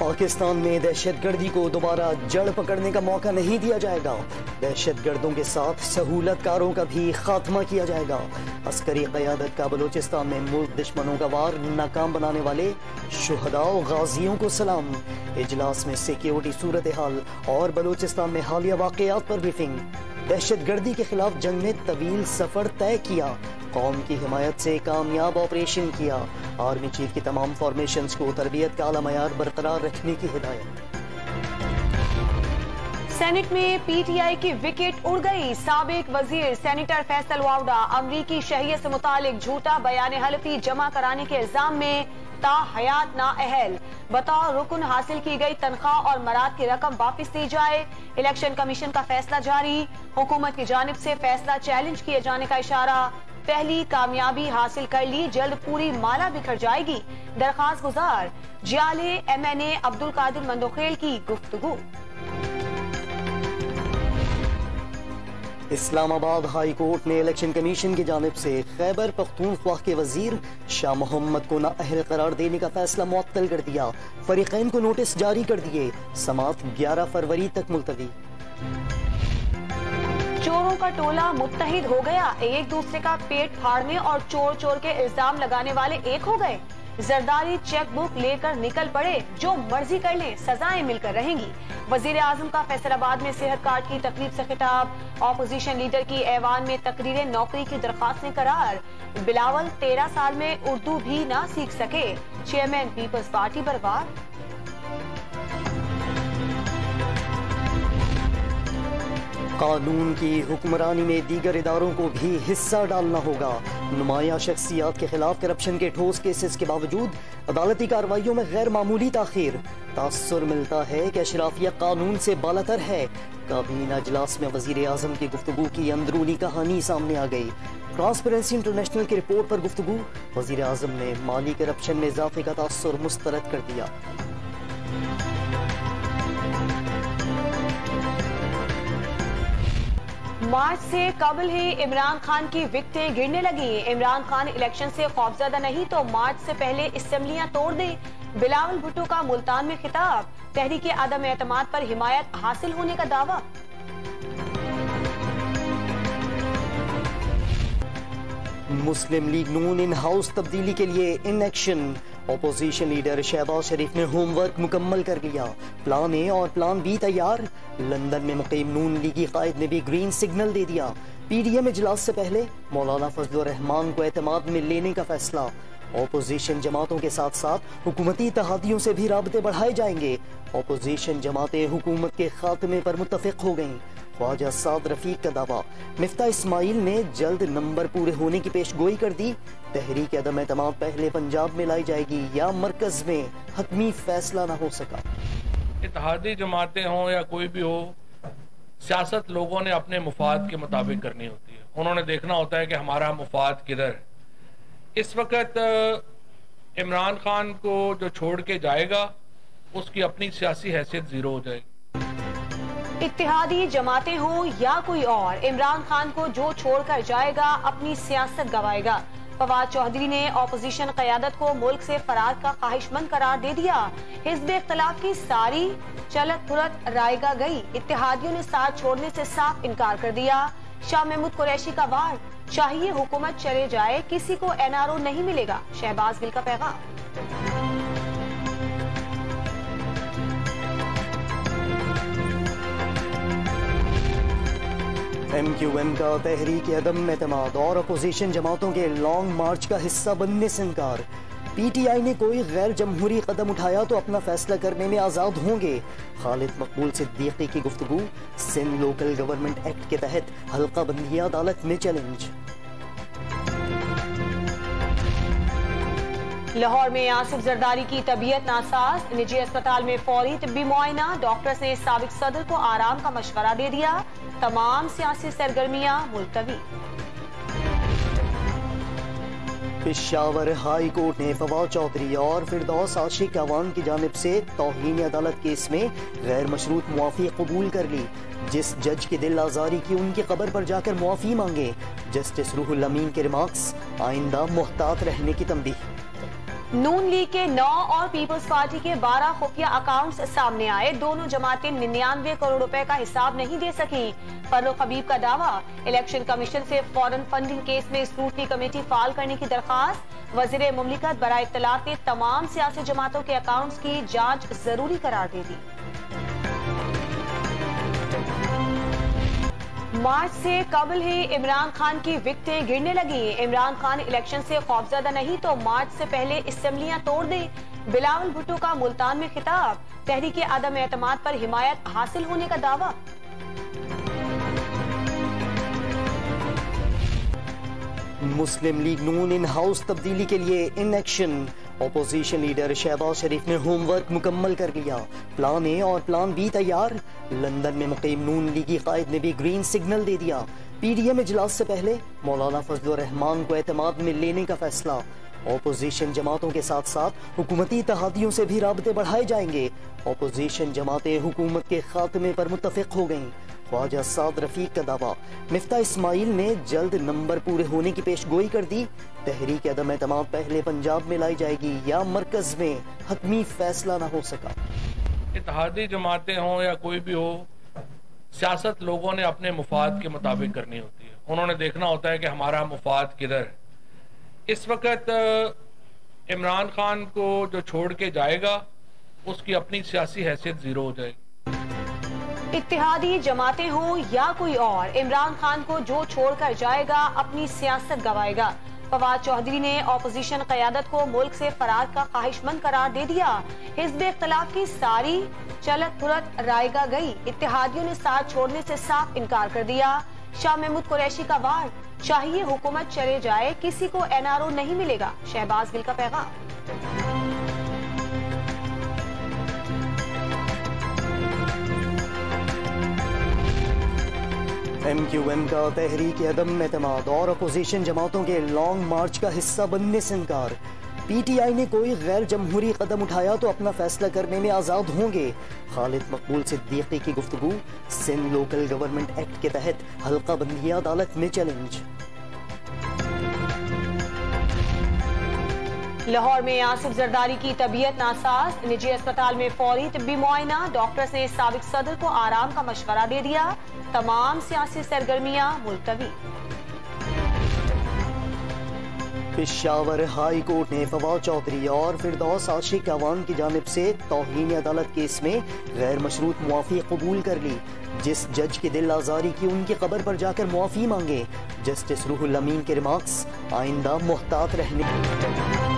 पाकिस्तान में दहशतगर्दी को दोबारा जड़ पकड़ने का मौका नहीं दिया जाएगा। दहशतगर्दों के साथ सहूलतकारों का भी खात्मा किया जाएगा। अस्करी क़यादत का बलूचिस्तान में मुल्क दुश्मनों का वार नाकाम बनाने वाले शुहदा और गाजियों को सलाम। इजलास में सिक्योरिटी सूरत हाल और बलूचिस्तान में हालिया वाक़यात पर ब्रीफिंग। दहशतगर्दी के खिलाफ जंग में तवील सफर तय किया। कौम की हिमायत से कामयाब ऑपरेशन किया। आर्मी चीफ की तमाम फॉर्मेशंस को तरबियत का आला मयार बरकरार रखने की हिदायत। सेनेट में पीटीआई की विकेट उड़ गई। साबिक वजीर सेनेटर फैसल वावडा अमरीकी शहरियत से मुतालिक झूठा बयान हलफी जमा कराने के इल्जाम में ताहयात नाअहल। बतौर रुकन हासिल की गई तनख्वाह और मराद की रकम वापस दी जाए। इलेक्शन कमीशन का फैसला जारी। हुकूमत की जानिब से फैसला चैलेंज किए जाने का इशारा। पहली कामयाबी हासिल कर ली, जल्द पूरी माला बिखर जाएगी। दरखास्त गुजार जियाले MNA अब्दुल कादिर मंदोखेल की गुफ्तगू। इस्लामाबाद हाई कोर्ट ने इलेक्शन कमीशन की जानिब से खैबर पख्तूनख्वा के वजीर शाह मोहम्मद को नाअहल करार देने का फैसला मुअत्तल कर दिया। फरीकैन को नोटिस जारी कर दिए। समाअत 11 फरवरी तक मुलतवी। चोरों का टोला मुत्तहिद हो गया। एक दूसरे का पेट फाड़ने और चोर चोर के इल्जाम लगाने वाले एक हो गए। जरदारी चेक बुक लेकर निकल पड़े। जो मर्जी कर ले, सजाएं मिलकर रहेंगी। वजीर आजम का फैसलाबाद में सेहत कार्ड की तकलीफ से खिताब। ऑपोजिशन लीडर की ऐवान में तकरीर नौकरी की दरखास्त में करार। बिलावल 13 साल में उर्दू भी ना सीख सके। चेयरमैन पीपल्स पार्टी बर्बाद। कानून की हुक्मरानी में दीगर इदारों को भी हिस्सा डालना होगा। नुमाया शख्सियात के खिलाफ करप्शन के ठोस केसेस के बावजूद अदालती कार्रवाइयों में गैर मामूली ताखीर। तासुर मिलता है कि अशराफिया कानून से बालातर है। काबीना इजलास में वजीर आजम की गुफ्तगू की अंदरूनी कहानी सामने आ गई। ट्रांसपेरेंसी इंटरनेशनल की रिपोर्ट पर गुफ्तगू। वजीर आजम ने माली करप्शन में इजाफे का तासुर मुस्तरद कर दिया। मार्च से कबल ही इमरान खान की विकेटें गिरने लगी। इमरान खान इलेक्शन से खौफजदा नहीं तो मार्च से पहले असेंबलियां तोड़ दे। बिलावल भुट्टो का मुल्तान में खिताब। तहरीक आदम एतमाद पर हिमायत हासिल होने का दावा। मुस्लिम लीग नून इन हाउस तब्दीली के लिए in action. Opposition leader Shahbaz Sharif ने होमवर्क मुकम्मल कर लिया। प्लान ए और प्लान बी तैयार। लंदन में मुकीम नून लीगी कायद ने भी ग्रीन सिग्नल दे दिया। PDM इजलास से पहले मौलाना फजलुर रहमान को एतमाद में लेने का फैसला। ऑपोजिशन जमातों के साथ साथ हुकूमती इत्तेहादियों से भी राबते बढ़ाए जाएंगे। ऑपोजिशन जमातें हुकूमत के खात्मे पर मुत्तफिक हो गईं। ख्वाजा साद रफीक का दावा। मिफ्ता इस्माइल ने जल्द नंबर पूरे होने की पेशगोई कर दी। तहरीक अदम एतमाद पहले पंजाब में लाई जाएगी या मरकज में, हतमी फैसला न हो सका। इत्तेहादी जमातें हों या कोई भी हो, सियासत लोगों ने अपने मुफाद के मुताबिक करनी होती है। उन्होंने देखना होता है कि हमारा मुफाद किधर है। इस वक्त इमरान खान को जो छोड़ के जाएगा उसकी अपनी सियासी हैसियत जीरो हो जाएगी। इत्तेहादी जमातें हों या कोई और, इमरान खान को जो छोड़कर जाएगा अपनी सियासत गवाएगा। फवाद चौधरी ने ऑपोजिशन क़यादत को मुल्क से फरार का ख्वाहिशमंद करार दे दिया। हिज़्ब इख्तिलाफ की सारी चलत फुरत रायगा गई। इत्तेहादियों ने साथ छोड़ने से साफ इनकार कर दिया। शाह महमूद कुरैशी का वार। चाहिए हुकूमत चले जाए, किसी को NRO नहीं मिलेगा। शहबाज गिल का पैगाम। MQM का तहरीक अदम एतमाद और अपोजिशन जमातों के लॉन्ग मार्च का हिस्सा बनने से इनकार। PTI ने कोई गैर जमहूरी कदम उठाया तो अपना फैसला करने में आजाद होंगे। खालिद मकबूल सिद्दीकी की गुफ्तगू। सिंध लोकल गवर्नमेंट एक्ट के तहत हल्का बंदी अदालत में चैलेंज। लाहौर में आसिफ जरदारी की तबीयत नासाज। निजी अस्पताल में फौरी तिब्बी मुआयना। डॉक्टर्स ने साबिक सदर को आराम का मशवरा दे दिया। तमाम सियासी सरगर्मियां मुलतवी। पेशावर हाई कोर्ट ने फवाद चौधरी और फिरदौस आशिक अवान की जानिब से तौहीन अदालत केस में गैर मशरूत मुआफी कबूल कर ली। जिस जज की दिल आजारी की उनकी कब्र पर जाकर मुआफी मांगे। जस्टिस रूहुल अमीन के रिमार्क्स। आइंदा मुहतात रहने की तंबीह। नून लीग के 9 और पीपल्स पार्टी के 12 खुफिया अकाउंट्स सामने आए। दोनों जमातें 99 करोड़ रुपए का हिसाब नहीं दे सकी। फर्रुख हबीब का दावा, इलेक्शन कमीशन से फॉरेन फंडिंग केस में स्क्रूटनी कमेटी फाल करने की दरखास्त। वजीर मुमलिकत बराए इत्तलात ने तमाम सियासी जमातों के अकाउंट्स की जांच जरूरी करार दे दी। मार्च से कबल ही इमरान खान की विकेटें गिरने लगी। इमरान खान इलेक्शन से खौफजदा नहीं तो मार्च से पहले असेंबलियां तोड़ दें। बिलावल भुट्टो का मुल्तान में खिताब। तहरीक आदम एतमाद पर हिमायत हासिल होने का दावा। मुस्लिम लीग नून इन हाउस तब्दीली के लिए in action. Opposition leader Shahbaz Sharif ने होमवर्क मुकम्मल कर लिया। प्लान ए और प्लान बी तैयार। लंदन में मुकीम नून लीगी कायद ने भी ग्रीन सिग्नल दे दिया। पीडीएम इजलास से पहले मौलाना फजलुर रहमान को एतमाद में लेने का फैसला। ऑपोजिशन जमातों के साथ साथ हुकूमती इत्तेहादियों से भी राबते बढ़ाए जाएंगे। ऑपोजिशन जमातें हुकूमत के खात्मे पर मुत्तफिक हो गईं। ख्वाजा साद रफीक का दावा, मिफ्ता इस्माइल ने जल्द नंबर पूरे होने की पेशगोई कर दी। तहरीक अदम एतमाद पहले पंजाब में लाई जाएगी या मरकज में, हतमी फैसला न हो सका। इत्तेहादी जमातें हों या कोई भी हो, सियासत लोगों ने अपने मुफाद के मुताबिक करनी होती है। उन्होंने देखना होता है कि हमारा मुफाद किधर है। इस वक्त इमरान खान को जो छोड़ के जाएगा उसकी अपनी सियासी हैसियत जीरो हो जाएगी। इत्तेहादी जमातें हों या कोई और, इमरान खान को जो छोड़कर जाएगा अपनी सियासत गवाएगा। फवाद चौधरी ने ऑपोजिशन क़यादत को मुल्क से फरार का ख्वाहिशमंद करार दे दिया। हिज़्ब इख्तिलाफ की सारी चलत फुरत रायगा गई। इत्तेहादियों ने साथ छोड़ने से साफ इनकार कर दिया। शाह महमूद कुरैशी का वार, चाहिए हुकूमत चले जाए, किसी को एनआरओ नहीं मिलेगा। शहबाज गिल का पैगाम। MQM का तहरीक अदम एतमाद और अपोजिशन जमातों के लॉन्ग मार्च का हिस्सा बनने से इनकार। PTI ने कोई गैर जमहूरी कदम उठाया तो अपना फैसला करने में आजाद होंगे। खालिद मकबूल सिद्दीकी की गुफ्तगू। सिंध लोकल गवर्नमेंट एक्ट के तहत हल्का बंदी अदालत में चैलेंज। लाहौर में आसिफ जरदारी की तबीयत नासाज। निजी अस्पताल में फौरी तिब्बी मुआयना। डॉक्टर्स ने साबिक सदर को आराम का मशवरा दे दिया। तमाम सियासी सरगर्मियां मुलतवी। पेशावर हाई कोर्ट ने फवाद चौधरी और फिरदौस आशिक अवान की जानिब से तौहीन अदालत केस में गैर मशरूत मुआफी कबूल कर ली। जिस जज की दिल आजारी की उनकी कब्र पर जाकर मुआफी मांगे। जस्टिस रूहुल अमीन के रिमार्क्स, आइंदा मुहतात रहने।